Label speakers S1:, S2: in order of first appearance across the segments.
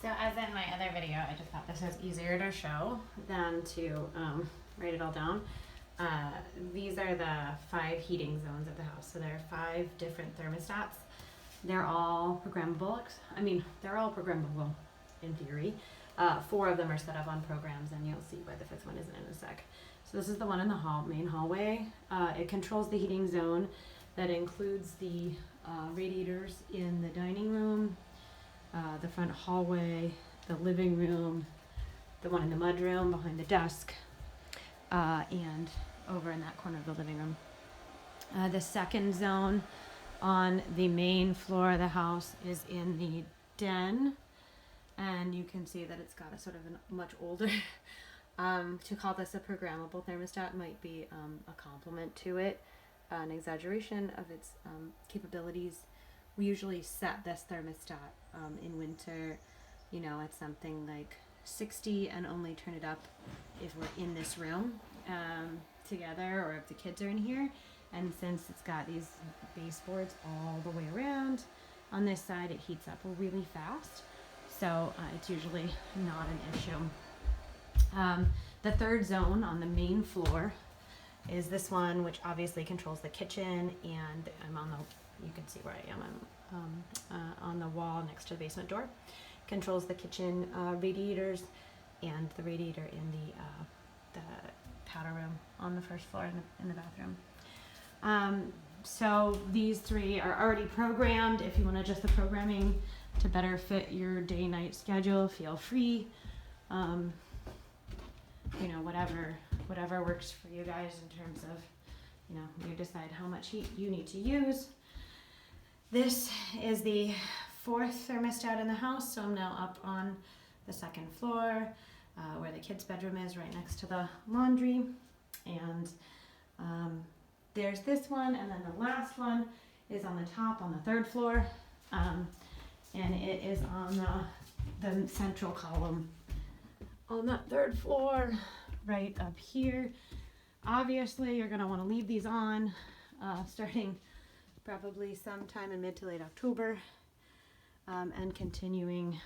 S1: So as in my other video, I just thought this was easier to show than to write it all down. These are the 5 heating zones of the house. So there are 5 different thermostats. They're all programmable. I mean, they're all programmable in theory. 4 of them are set up on programs, and you'll see why the 5th one isn't in a sec. So this is the one in the main hallway. It controls the heating zone that includes the radiators in the dining room, the front hallway, the living room, the one in the mudroom behind the desk, and over in that corner of the living room. The second zone on the main floor of the house is in the den, and you can see that it's got a sort of a much older, to call this a programmable thermostat might be a compliment to it, an exaggeration of its capabilities. We usually set this thermostat in winter, you know, at something like 60 and only turn it up if we're in this room together or if the kids are in here. And since it's got these baseboards all the way around, on this side it heats up really fast. So it's usually not an issue. The third zone on the main floor is this one, which obviously controls the kitchen, and I'm on the, you can see where I am, I'm on the wall next to the basement door. Controls the kitchen radiators and the radiator in the powder room on the first floor in the bathroom. So these 3 are already programmed. If you want to adjust the programming to better fit your day-night schedule, feel free. You know, whatever works for you guys in terms of, you know, you decide how much heat you need to use. This is the 4th thermostat in the house, so I'm now up on the 2nd floor, where the kids' bedroom is, right next to the laundry. And there's this one, and then the last one is on the top on the 3rd floor, and it is on the central column on that 3rd floor, right up here. Obviously, you're going to want to leave these on starting probably sometime in mid to late October, and continuing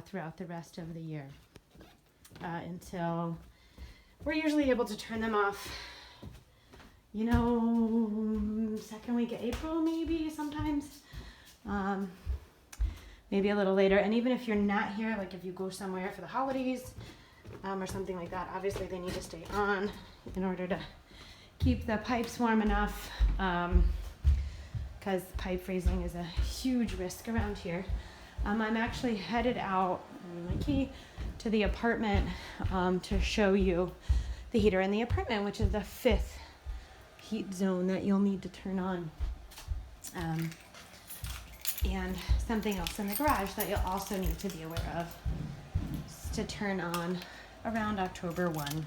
S1: throughout the rest of the year until we're usually able to turn them off, you know, second week of April, maybe sometimes, maybe a little later. And even if you're not here, like if you go somewhere for the holidays or something like that, obviously they need to stay on in order to keep the pipes warm enough, because pipe freezing is a huge risk around here. I'm actually headed out, my key, to the apartment to show you the heater in the apartment, which is the 5th heat zone that you'll need to turn on. And something else in the garage that you'll also need to be aware of is to turn on around October 1.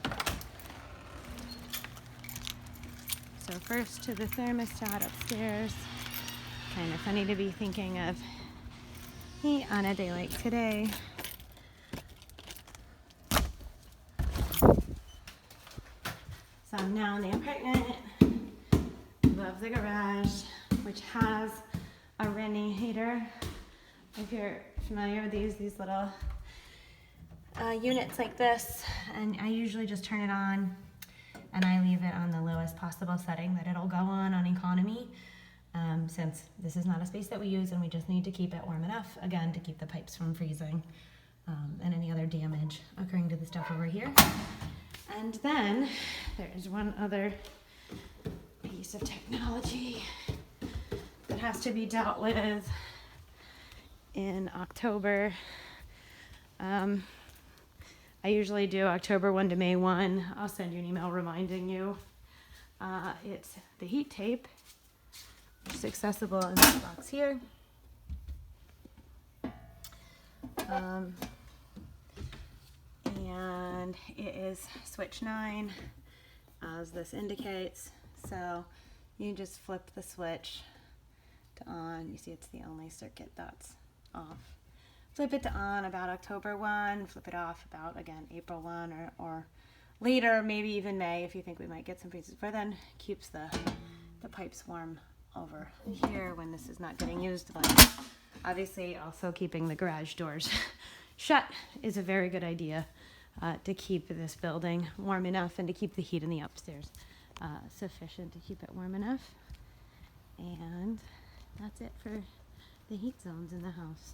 S1: So first to the thermostat upstairs. Kind of funny to be thinking of heat on a day like today. So I'm now in the apartment. Love the garage, which has a radiator. If you're familiar with these little units like this, and I usually just turn it on and I leave it on the lowest possible setting that it'll go on economy, since this is not a space that we use and we just need to keep it warm enough, again, to keep the pipes from freezing and any other damage occurring to the stuff over here. And then there's one other piece of technology that has to be dealt with in October. I usually do October 1 to May 1. I'll send you an email reminding you. It's the heat tape, which is accessible in this box here. And it is switch 9, as this indicates. So you just flip the switch to on. You see it's the only circuit that's off. Flip it to on about October 1, flip it off about, again, April 1 or later, maybe even May if you think we might get some freezes. But then keeps the pipes warm over here when this is not getting used, like Obviously, also keeping the garage doors shut is a very good idea to keep this building warm enough and to keep the heat in the upstairs sufficient to keep it warm enough. And that's it for the heat zones in the house.